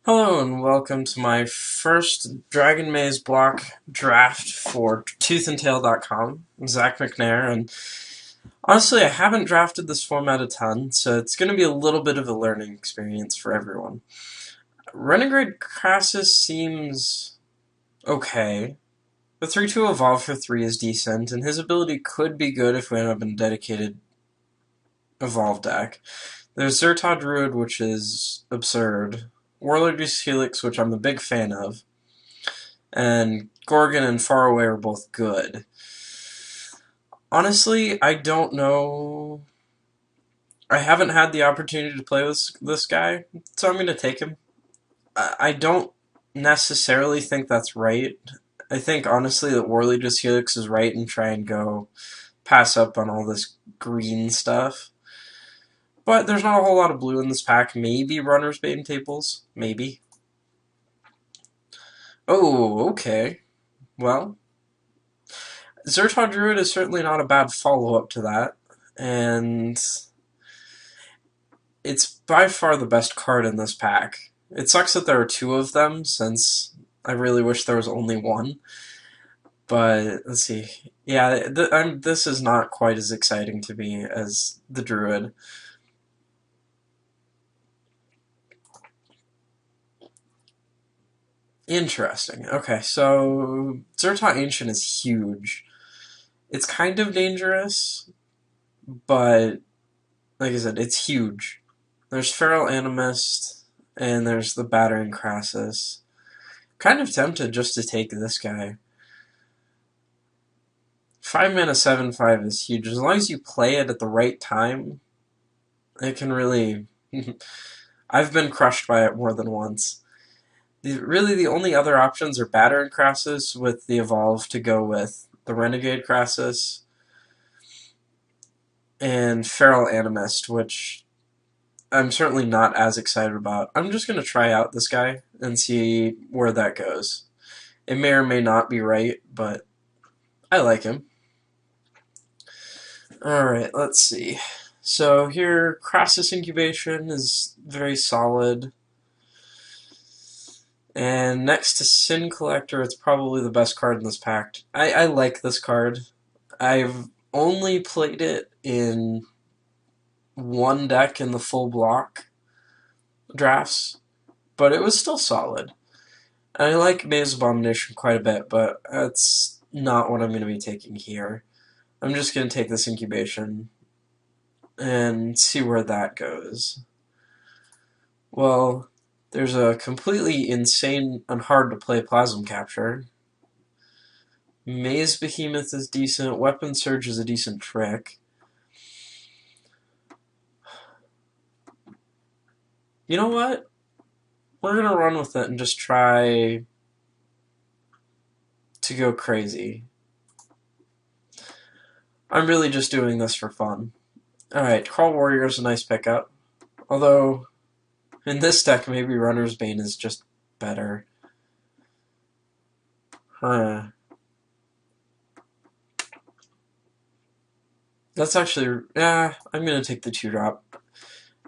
Hello and welcome to my first Dragon Maze block draft for toothandtail.com. I'm Zach McNair, and honestly, I haven't drafted this format a ton, so it's going to be a little bit of a learning experience for everyone. Renegade Crassus seems okay. The 3-2 Evolve for 3 is decent, and his ability could be good if we end up in a dedicated Evolve deck. There's Zertod Druid, which is absurd. Warlord's Helix, which I'm a big fan of, and Gorgon and Faraway are both good. Honestly, I don't know. I haven't had the opportunity to play with this guy, so I'm going to take him. I don't necessarily think that's right. I think, honestly, that Warlord's Helix is right and try and go pass up on all this green stuff. But there's not a whole lot of blue in this pack. Maybe Runner's Bane tables. Maybe. Oh, okay. Well, Zertod Druid is certainly not a bad follow-up to that, and it's by far the best card in this pack. It sucks that there are two of them, since I really wish there was only one. But, let's see. Yeah, this is not quite as exciting to me as the Druid. Interesting. Okay, so Zertot Ancient is huge. It's kind of dangerous, but like I said, it's huge. There's Feral Animist, and there's the Battering Crassus. Kind of tempted just to take this guy. 5 mana 7/5 is huge. As long as you play it at the right time, it can really. I've been crushed by it more than once. Really, the only other options are Battering Crassus with the Evolve to go with the Renegade Crassus, and Feral Animist, which I'm certainly not as excited about. I'm just going to try out this guy and see where that goes. It may or may not be right, but I like him. Alright, let's see. So here, Crassus Incubation is very solid. And next to Sin Collector, it's probably the best card in this pack. I like this card. I've only played it in one deck in the full block drafts, but it was still solid. I like Maze Abomination quite a bit, but that's not what I'm going to be taking here. I'm just going to take this Incubation and see where that goes. Well, there's a completely insane and hard to play Plasm Capture. Maze Behemoth is decent. Weapon Surge is a decent trick. You know what? We're going to run with it and just try to go crazy. I'm really just doing this for fun. Alright, Crawl Warrior is a nice pickup. Although, in this deck, maybe Runner's Bane is just better. Huh. That's actually... yeah, I'm going to take the 2-drop.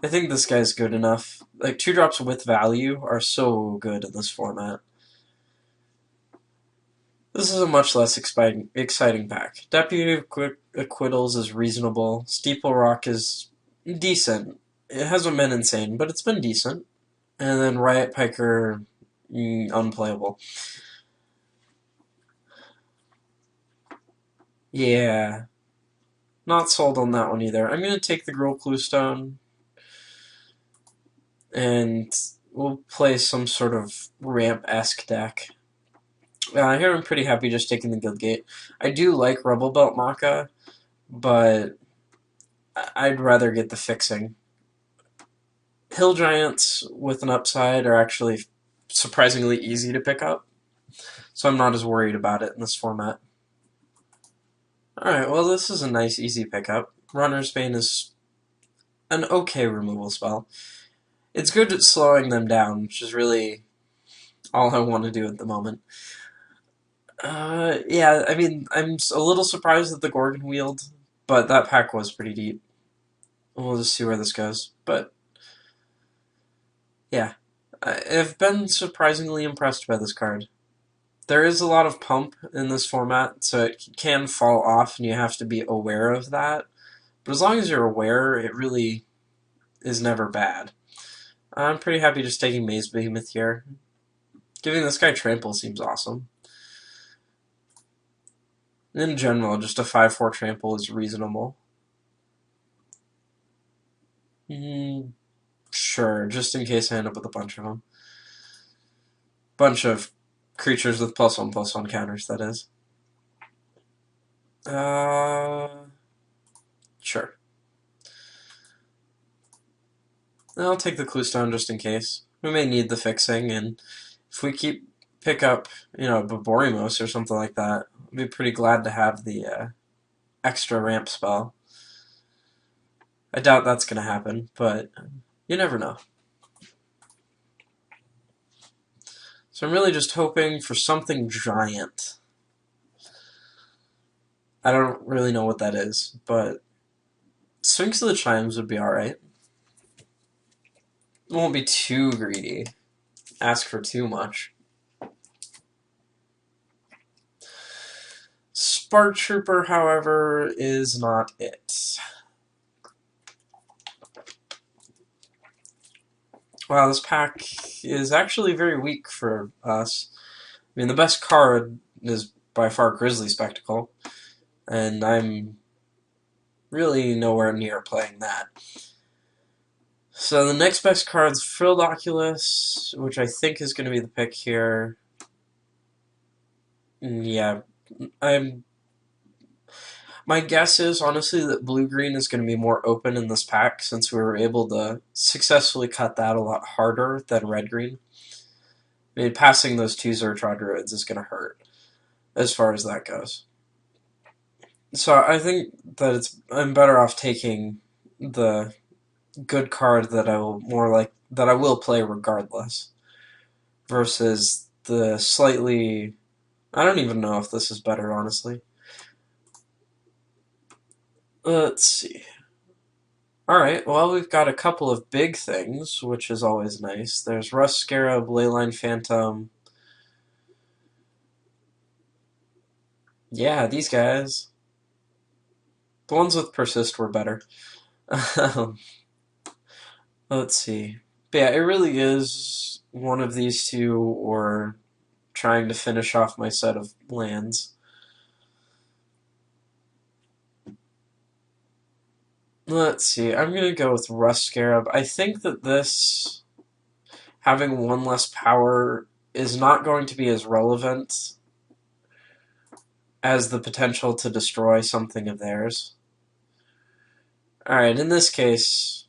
I think this guy's good enough. Like, 2-drops with value are so good in this format. This is a much less exciting pack. Deputy Acquittals is reasonable. Steeple Rock is decent. It hasn't been insane, but it's been decent. And then Riot Piker, unplayable. Yeah. Not sold on that one either. I'm going to take the Girl Clue Stone, and we'll play some sort of ramp-esque deck. Here I'm pretty happy just taking the Guildgate. I do like Rebel Belt Maka, but I'd rather get the fixing. Hill Giants with an upside are actually surprisingly easy to pick up, so I'm not as worried about it in this format. Alright, well this is a nice easy pickup. Runner's Bane is an okay removal spell. It's good at slowing them down, which is really all I want to do at the moment. Yeah, I mean, I'm a little surprised at the Gorgon Wield, but that pack was pretty deep. We'll just see where this goes. But, yeah. I've been surprisingly impressed by this card. There is a lot of pump in this format, so it can fall off, and you have to be aware of that. But as long as you're aware, it really is never bad. I'm pretty happy just taking Maze Behemoth here. Giving this guy Trample seems awesome. In general, just a 5/4 Trample is reasonable. Sure, just in case I end up with a bunch of them. Bunch of creatures with +1/+1 counters, that is. Sure. I'll take the Cluestone just in case. We may need the fixing, and if we pick up, Baborimos or something like that, I'd be pretty glad to have the extra ramp spell. I doubt that's going to happen, but you never know. So I'm really just hoping for something giant. I don't really know what that is, but Sphinx of the Chimes would be alright. Won't be too greedy. Ask for too much. Spark Trooper, however, is not it. Wow, this pack is actually very weak for us. I mean, the best card is by far Grizzly Spectacle, and I'm really nowhere near playing that. So the next best card's Frilled Oculus, which I think is going to be the pick here. Yeah, my guess is, honestly, that blue-green is going to be more open in this pack since we were able to successfully cut that a lot harder than red-green. I mean, passing those 2 Zertrod Druids is going to hurt, as far as that goes. So I think that I'm better off taking the good card that I will play regardless, versus the slightly... I don't even know if this is better, honestly. Let's see. Alright, well, we've got a couple of big things, which is always nice. There's Rust Scarab, Leyline Phantom. Yeah, these guys. The ones with Persist were better. Let's see. But yeah, it really is one of these two, or trying to finish off my set of lands. Let's see, I'm going to go with Rust Scarab. I think that this, having 1 less power, is not going to be as relevant as the potential to destroy something of theirs. Alright, in this case,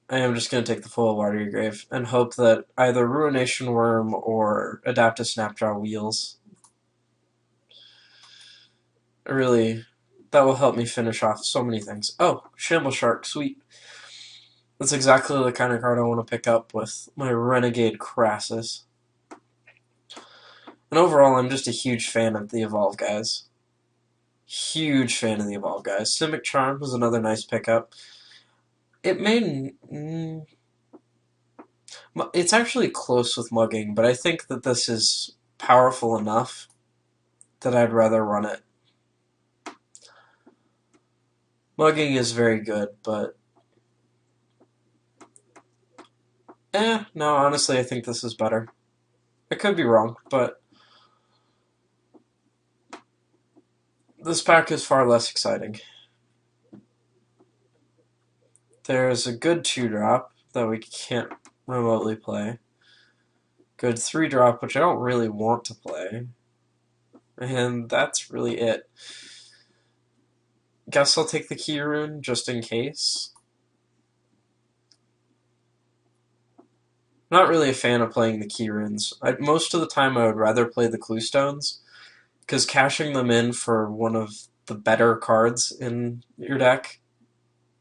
I am just going to take the full Watery Grave and hope that either Ruination Worm or Adaptive Snapjaw wheels. Really, that will help me finish off so many things. Oh, Shamble Shark, sweet. That's exactly the kind of card I want to pick up with my Renegade Crassus. And overall, I'm just a huge fan of the Evolve guys. Huge fan of the Evolve guys. Simic Charm was another nice pickup. It may... It's actually close with Mugging, but I think that this is powerful enough that I'd rather run it. Mugging is very good, but... no, honestly, I think this is better. I could be wrong, but... this pack is far less exciting. There's a good 2-drop that we can't remotely play. Good 3-drop, which I don't really want to play. And that's really it. Guess I'll take the Key Rune just in case. Not really a fan of playing the Key Runes. Most of the time I would rather play the Cluestones, because cashing them in for one of the better cards in your deck,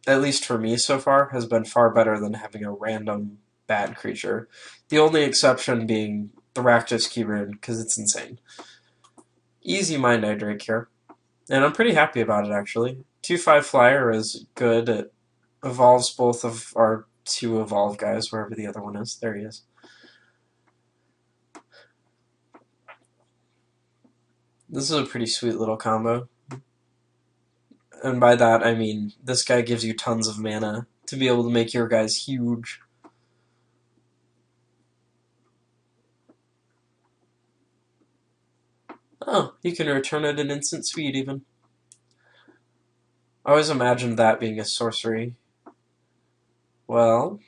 at least for me so far, has been far better than having a random bad creature. The only exception being the Rakdos Key Rune, because it's insane. Easy Mind Eye Drake here. And I'm pretty happy about it, actually. 2/5 flyer is good. It evolves both of our 2 evolve guys, wherever the other one is. There he is. This is a pretty sweet little combo. And by that, I mean this guy gives you tons of mana to be able to make your guys huge. Oh, you can return at an instant speed, even. I always imagined that being a sorcery. Well,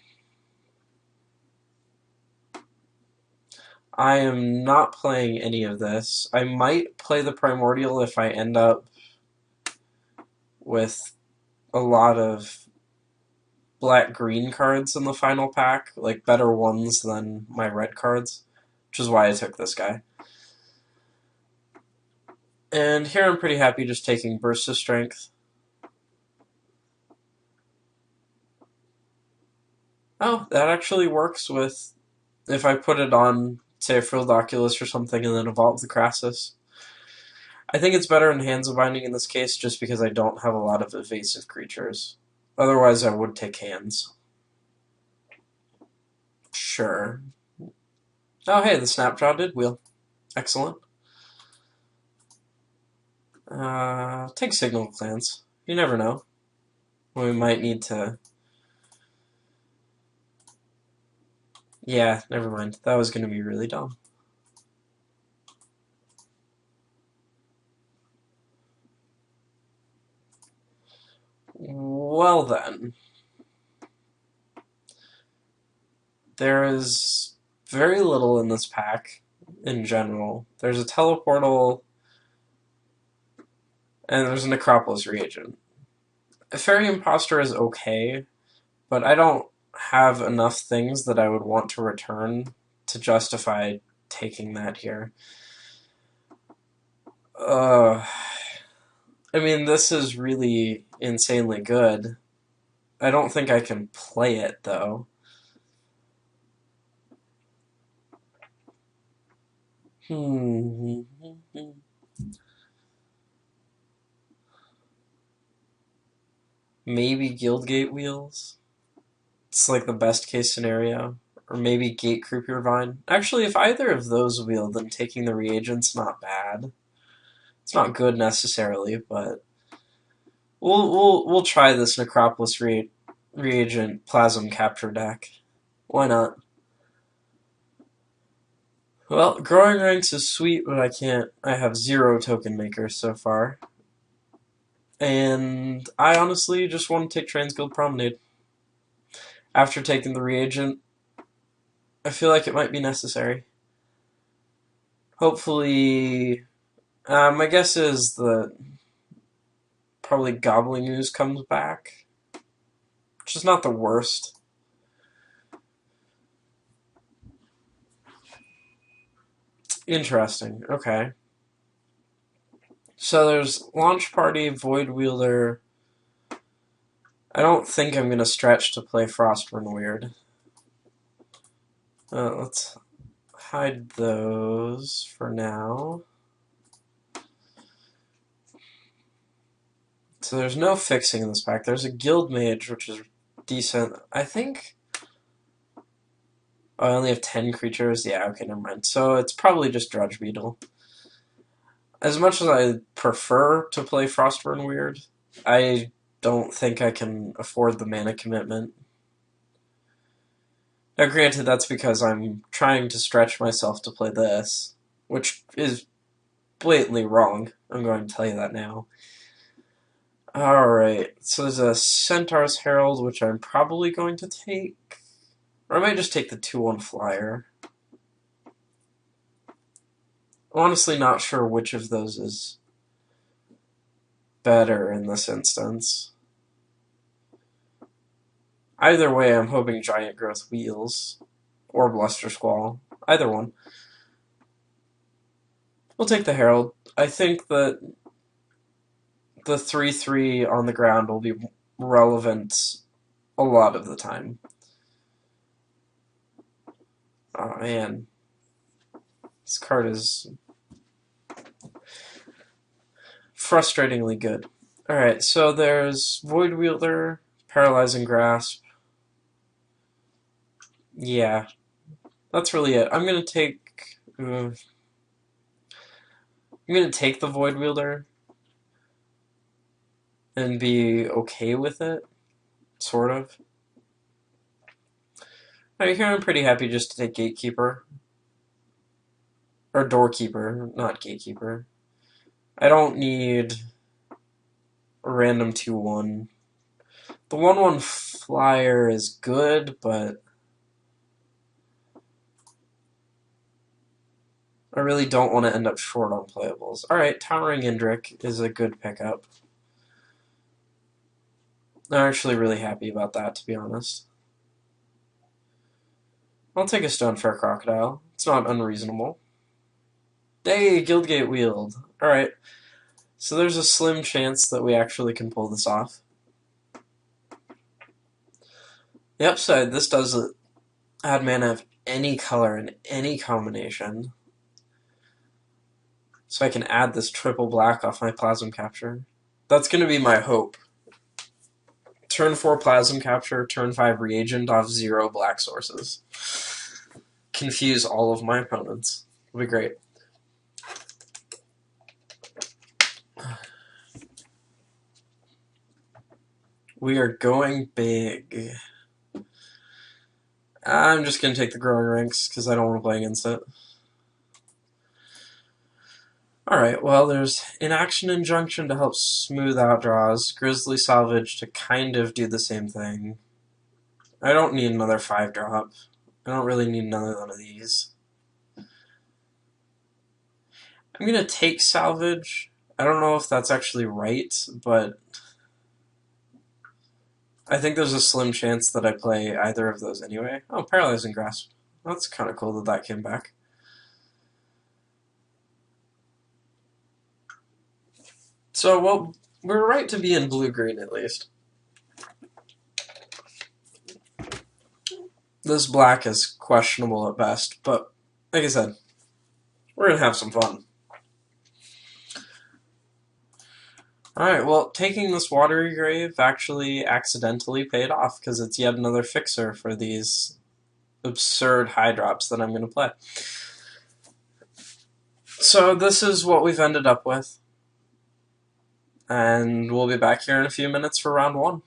I am not playing any of this. I might play the Primordial if I end up with a lot of black-green cards in the final pack, like better ones than my red cards, which is why I took this guy. And here I'm pretty happy just taking Burst of Strength. Oh, that actually works with if I put it on, say, a Frilled Oculus or something and then evolve the Crassus. I think it's better in Hands of Binding in this case just because I don't have a lot of evasive creatures. Otherwise, I would take Hands. Sure. Oh, hey, the Snapjaw did wheel. Excellent. Take Signal Clans. You never know. We might need to... Yeah, never mind. That was going to be really dumb. Well then. There is very little in this pack, in general. There's a Teleportal, and there's a Necropolis reagent. A Fairy Imposter is okay, but I don't have enough things that I would want to return to justify taking that here. I mean, this is really insanely good. I don't think I can play it, though. Maybe Guildgate Wheels? It's like the best case scenario. Or maybe Gate Croupier Vine. Actually, if either of those wheel, then taking the reagent's not bad. It's not good necessarily, but we'll try this Necropolis reagent Plasm Capture deck. Why not? Well, Growing Ranks is sweet, but I have 0 token makers so far. And I honestly just want to take Transguild Promenade. After taking the reagent, I feel like it might be necessary. Hopefully, my guess is that probably Gobbling Ooze comes back, which is not the worst. Interesting, okay. So there's Launch Party, Void Wielder. I don't think I'm going to stretch to play Frostburn Weird. Let's hide those for now. So there's no fixing in this pack. There's a Guild Mage, which is decent. I think... Oh, I only have 10 creatures? Yeah, okay, never mind. So it's probably just Drudge Beetle. As much as I prefer to play Frostburn Weird, I don't think I can afford the mana commitment. Now, granted, that's because I'm trying to stretch myself to play this, which is blatantly wrong. I'm going to tell you that now. Alright, so there's a Centaur's Herald, which I'm probably going to take. Or I might just take the 2/1 flyer. I'm honestly not sure which of those is better in this instance. Either way, I'm hoping Giant Growth wheels. Or Bluster Squall. Either one. We'll take the Herald. I think that the 3/3 on the ground will be relevant a lot of the time. Oh man. This card is frustratingly good. Alright, so there's Void Wielder, Paralyzing Grasp. Yeah, that's really it. I'm going to take... I'm going to take the Void Wielder and be okay with it, sort of. Right here I'm pretty happy just to take Gatekeeper. Or Doorkeeper, not Gatekeeper. I don't need a random 2-1. The 1-1 flyer is good, but I really don't want to end up short on playables. Alright, Towering Indrik is a good pickup. I'm actually really happy about that, to be honest. I'll take a Stonefair Crocodile. It's not unreasonable. Hey, Guildgate Wield. Alright, so there's a slim chance that we actually can pull this off. The upside, this does add mana of any color in any combination. So I can add this triple black off my Plasm Capture. That's going to be my hope. Turn 4 Plasm Capture, turn 5 Reagent off 0 black sources. Confuse all of my opponents. It'll be great. We are going big. I'm just going to take the Growing Ranks because I don't want to play against it. Alright, well, there's Inaction Injunction to help smooth out draws, Grizzly Salvage to kind of do the same thing. I don't need another 5-drop. I don't really need another one of these. I'm going to take Salvage. I don't know if that's actually right, but I think there's a slim chance that I play either of those anyway. Oh, Paralyzing Grasp. That's kind of cool that that came back. So, well, we're right to be in blue-green at least. This black is questionable at best, but like I said, we're going to have some fun. Alright, well, taking this Watery Grave actually accidentally paid off, because it's yet another fixer for these absurd high drops that I'm going to play. So this is what we've ended up with. And we'll be back here in a few minutes for round 1.